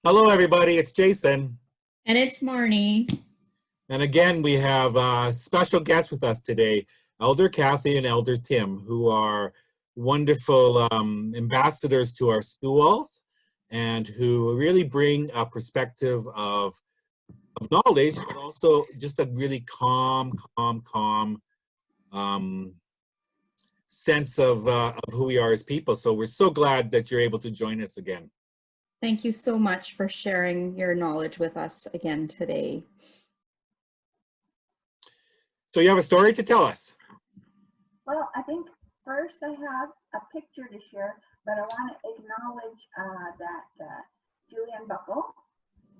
Hello, everybody. It's Jason. And it's Marnie. And again, we have special guests with us today, Elder Kathy and Elder Tim, who are wonderful ambassadors to our schools and who really bring a perspective of knowledge, but also just a really calm sense of who we are as people. So we're so glad that you're able to join us again. Thank you so much for sharing your knowledge with us again today. So you have a story to tell us. Well, I think first I have a picture to share, but I want to acknowledge that Julianne Buckle,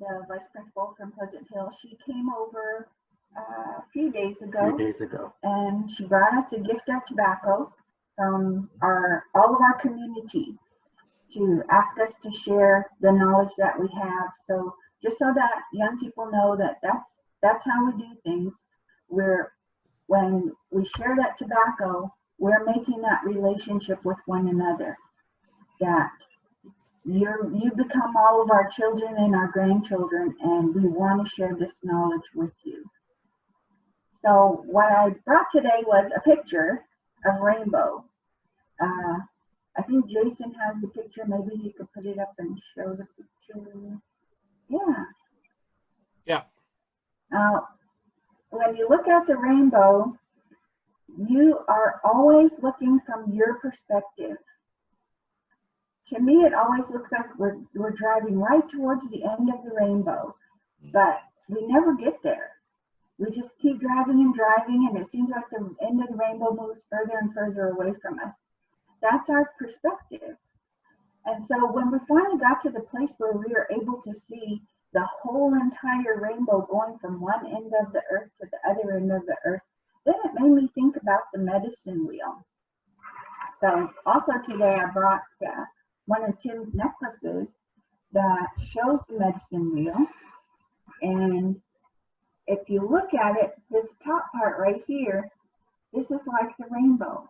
the vice principal from Pleasant Hill, she came over a few days ago, and she brought us a gift of tobacco from all of our community to ask us to share the knowledge that we have. So just so that young people know that that's how we do things. When we share that tobacco, we're making that relationship with one another, that you become all of our children and our grandchildren, and we want to share this knowledge with you. So what I brought today was a picture of rainbow. I think Jason has the picture. Maybe he could put it up and show the picture. Yeah. Yeah. Now, when you look at the rainbow, you are always looking from your perspective. To me, it always looks like we're driving right towards the end of the rainbow, but we never get there. We just keep driving and driving, and it seems like the end of the rainbow moves further and further away from us. That's our perspective. And so when we finally got to the place where we were able to see the whole entire rainbow going from one end of the earth to the other end of the earth, then it made me think about the medicine wheel. So also today I brought one of Tim's necklaces that shows the medicine wheel. And if you look at it, this top part right here, this is like the rainbow.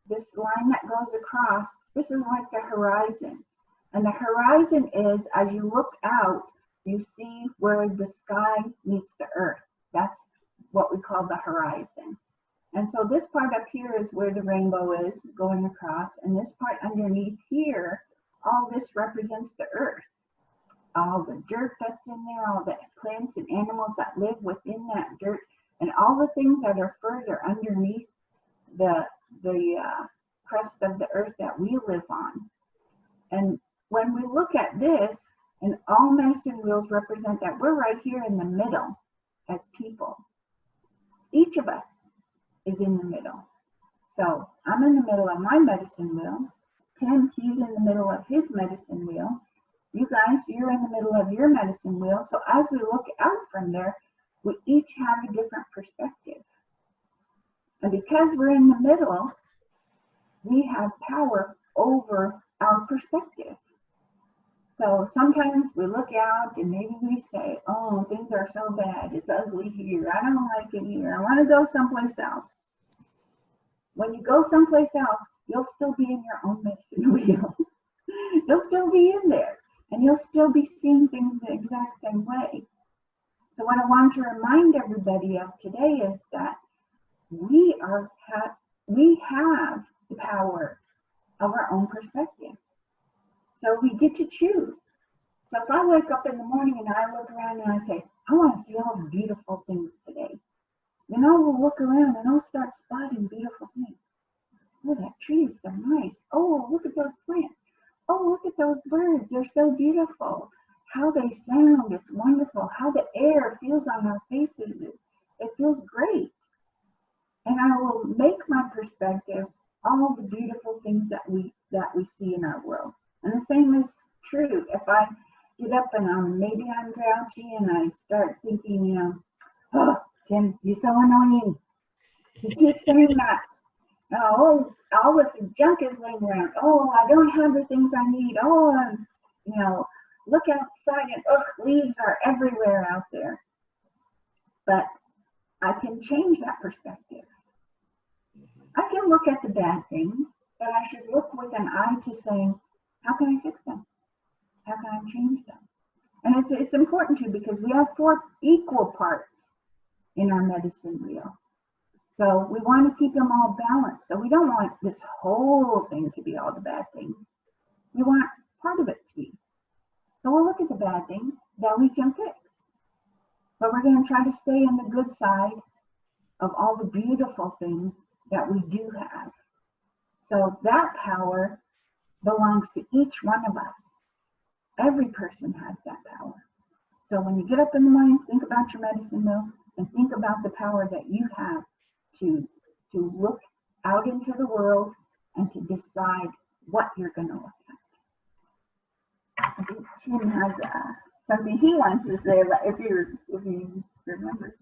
This line that goes across, this is like the horizon. And the horizon is, as you look out, you see where the sky meets the earth. That's what we call the horizon. And so this part up here is where the rainbow is going across. And this part underneath here, all this represents the earth. All the dirt that's in there, all the plants and animals that live within that dirt, and all the things that are further underneath the crust of the earth that we live on. And when we look at this, and all medicine wheels represent that we're right here in the middle as people. Each of us is in the middle. So I'm in the middle of my medicine wheel. Tim, he's in the middle of his medicine wheel. You guys, you're in the middle of your medicine wheel. So as we look out from there, we each have a different perspective. And because we're in the middle, we have power over our perspective. So sometimes we look out and maybe we say, oh, things are so bad. It's ugly here. I don't like it here. I want to go someplace else. When you go someplace else, you'll still be in your own medicine wheel. You'll still be in there, and you'll still be seeing things the exact same way. So what I want to remind everybody of today is that we have the power of our own perspective. So we get to choose. So if I wake up in the morning and I look around and I say, I want to see all the beautiful things today, then I will look around and I'll start spotting beautiful things. Oh, that tree is so nice. Oh, look at those plants. Oh, look at those birds. They're so beautiful. How they sound, it's wonderful. How the air feels on our faces, it feels great. And I will make my perspective all the beautiful things that we see in our world. And the same is true. If I get up and maybe I'm grouchy and I start thinking, oh, Tim, you're so annoying. You keep saying that. Oh, all this junk is laying around. Oh, I don't have the things I need. Oh, look outside and leaves are everywhere out there. But I can change that perspective. I can look at the bad things, but I should look with an eye to saying, how can I fix them? how can I change them? And it's important to, because we have 4 equal parts in our medicine wheel. So we want to keep them all balanced. So we don't want this whole thing to be all the bad things. We want part of it to be. So we'll look at the bad things that we can fix. But we're going to try to stay on the good side of all the beautiful things that we do have. So that power belongs to each one of us. Every person has that power. So when you get up in the morning, think about your medicine wheel and think about the power that you have to look out into the world and to decide what you're going to look at. I think Tim has something he wants to say, if you remember.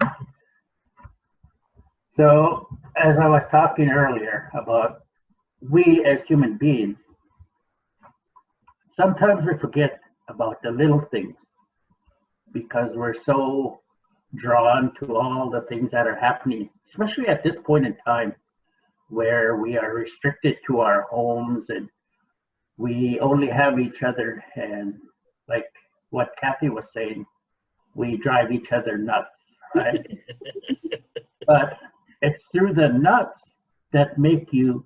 So, as I was talking earlier about we as human beings, sometimes we forget about the little things because we're so drawn to all the things that are happening, especially at this point in time where we are restricted to our homes and we only have each other. And like what Kathy was saying, we drive each other nuts, right? But it's through the nuts that make you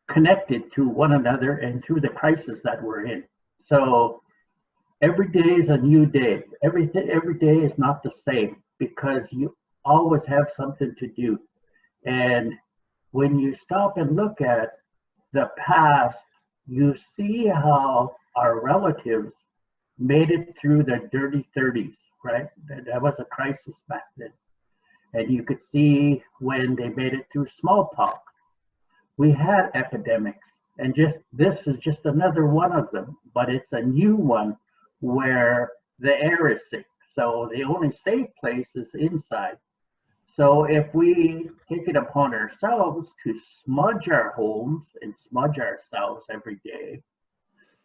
connected to one another and through the crisis that we're in. So every day is a new day. Every day is not the same because you always have something to do. And when you stop and look at the past, you see how our relatives made it through the dirty 30s, right? That was a crisis back then. And you could see when they made it through smallpox. We had epidemics, and this is just another one of them, but it's a new one where the air is sick. So the only safe place is inside. So if we take it upon ourselves to smudge our homes and smudge ourselves every day,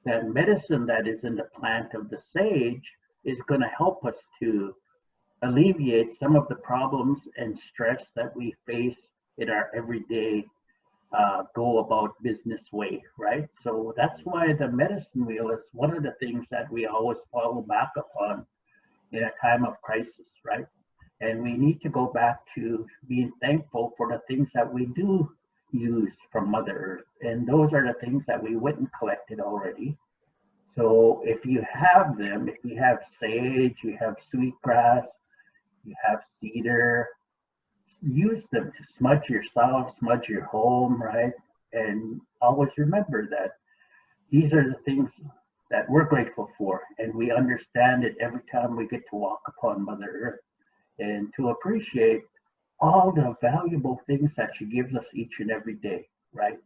then medicine that is in the plant of the sage is going to help us to alleviate some of the problems and stress that we face in our everyday go about business way, right? So that's why the medicine wheel is one of the things that we always fall back upon in a time of crisis, right? And we need to go back to being thankful for the things that we do use from Mother Earth. And those are the things that we went and collected already. So if you have them, if you have sage, you have sweetgrass, you have cedar, use them to smudge yourself, smudge your home, right? And always remember that these are the things that we're grateful for, and we understand it every time we get to walk upon Mother Earth and to appreciate all the valuable things that she gives us each and every day, right?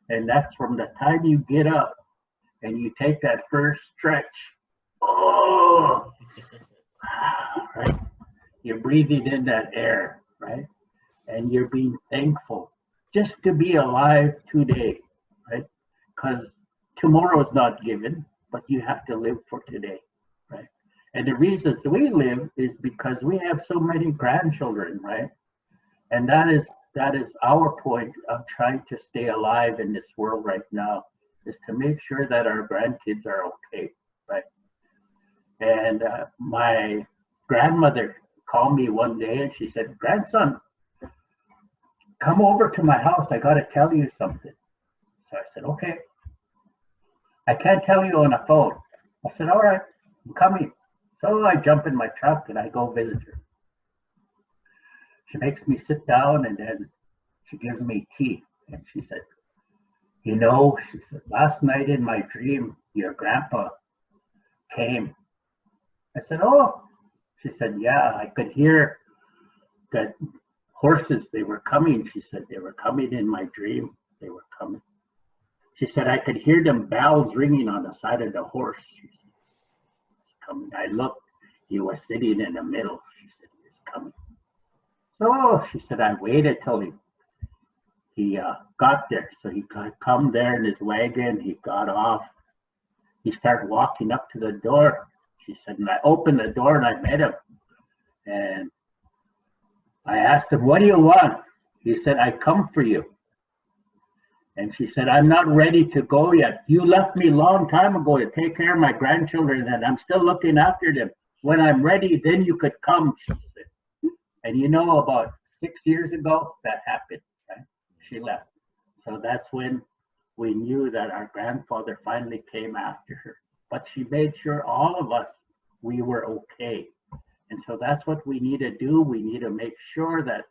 And that's from the time you get up and you take that first stretch, oh, right? You're breathing in that air, right? And you're being thankful just to be alive today, right? Because tomorrow is not given, but you have to live for today, right? And the reasons we live is because we have so many grandchildren, right? And that is our point of trying to stay alive in this world right now, is to make sure that our grandkids are okay, right? And my grandmother called me one day and she said, "Grandson, come over to my house. I got to tell you something." So I said, "Okay. I can't tell you on the phone." I said, "All right, I'm coming." So I jump in my truck and I go visit her. She makes me sit down and then she gives me tea. And she said, "You know," she said, "last night in my dream, your grandpa came." I said, "Oh." She said, "Yeah, I could hear that horses, they were coming." She said, "They were coming in my dream. They were coming." She said, "I could hear them bells ringing on the side of the horse." She said, "It's coming." I looked, he was sitting in the middle. She said, "He was coming." So she said, I waited till he got there. So he come there in his wagon, he got off. He started walking up to the door. She said, and I opened the door and I met him. And I asked him, "What do you want?" He said, "I come for you." And she said, I'm not ready to go yet. You left me a long time ago to take care of my grandchildren, and I'm still looking after them. When I'm ready, then you could come, she said. And you know, about 6 years ago, that happened. Right? She left. So that's when we knew that our grandfather finally came after her. But she made sure all of us, we were okay. And so that's what we need to do. We need to make sure that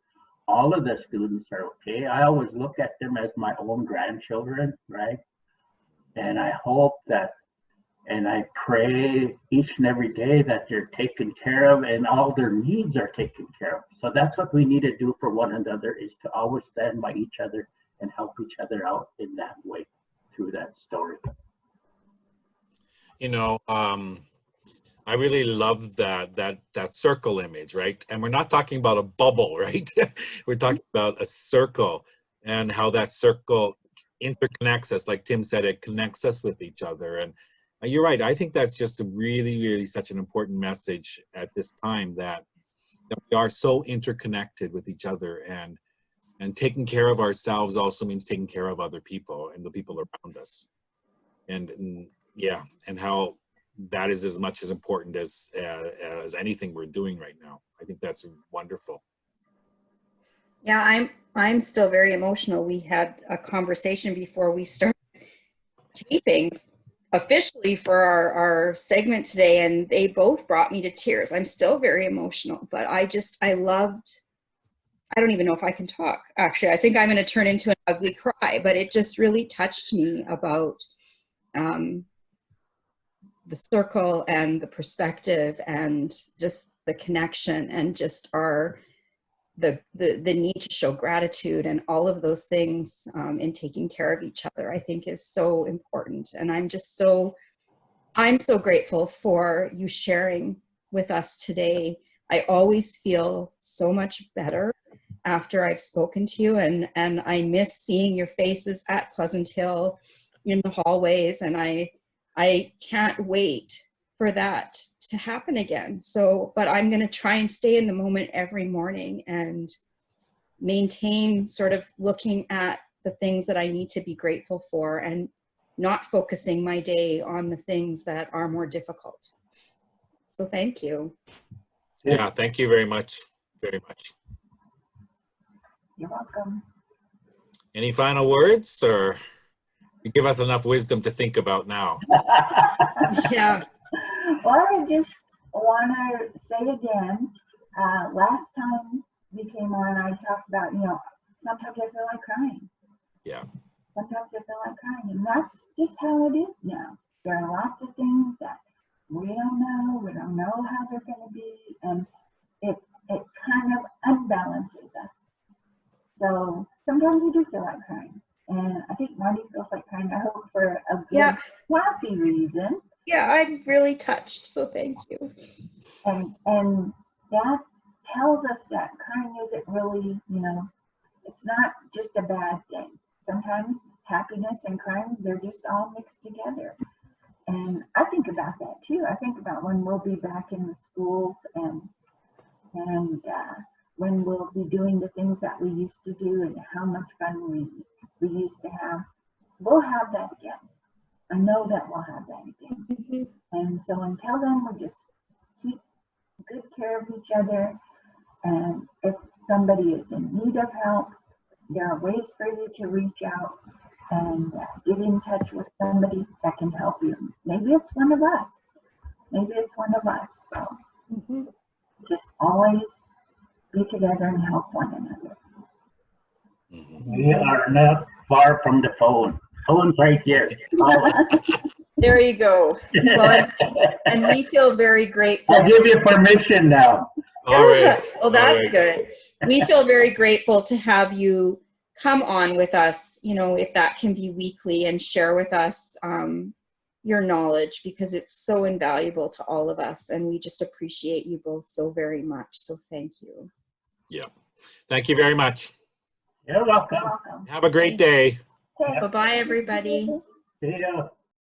all of the students are okay. I always look at them as my own grandchildren, right? And I hope that, and I pray each and every day that they're taken care of and all their needs are taken care of. So that's what we need to do for one another, is to always stand by each other and help each other out in that way through that story. You know, I really love that circle image, right? And we're not talking about a bubble, right? We're talking about a circle, and how that circle interconnects us. Like Tim said, it connects us with each other. And you're right. I think that's just a really such an important message at this time, that we are so interconnected with each other, and taking care of ourselves also means taking care of other people and the people around us. And yeah, and how that is as much as important as anything we're doing right now. I think that's wonderful. Yeah, I'm still very emotional. We had a conversation before we started taping officially for our segment today, and they both brought me to tears. I'm still very emotional, but I don't even know if I can talk, actually. I think I'm going to turn into an ugly cry, but it just really touched me about the circle and the perspective and just the connection, and just the need to show gratitude and all of those things in taking care of each other, I think is so important. And I'm so grateful for you sharing with us today. I always feel so much better after I've spoken to you, and I miss seeing your faces at Pleasant Hill in the hallways, and I can't wait for that to happen again. So, but I'm going to try and stay in the moment every morning and maintain sort of looking at the things that I need to be grateful for, and not focusing my day on the things that are more difficult. So thank you. Yeah, thank you very much. Very much. You're welcome. Any final words, or you give us enough wisdom to think about now? Yeah. Well, I just want to say again, last time we came on, I talked about, sometimes I feel like crying. Yeah. Sometimes I feel like crying, and that's just how it is now. There are lots of things that we don't know. We don't know how they're going to be, and it kind of unbalances us. So sometimes we do feel like crying, and I think Marty feels like crying. I hope for a good, happy reason. Yeah, I'm really touched, so thank you. And that tells us that crying isn't really, it's not just a bad thing. Sometimes happiness and crying, they're just all mixed together. And I think about that too. I think about when we'll be back in the schools, and when we'll be doing the things that we used to do, and how much fun we used to have. We'll have that again. I know that we'll have that again. Mm-hmm. And so until then, we'll just keep good care of each other. And if somebody is in need of help, there are ways for you to reach out and get in touch with somebody that can help you. Maybe it's one of us. So just always be together and help one another. We are not far from the phone. Phone's right here. There you go. Well, and we feel very grateful. I'll give you permission now. All right. Well, that's good. We feel very grateful to have you come on with us, if that can be weekly, and share with us your knowledge, because it's so invaluable to all of us, and we just appreciate you both so very much. So thank you. Yeah. Thank you very much. You're welcome. You're welcome. Have a great day. Okay. Bye-bye, everybody. See ya.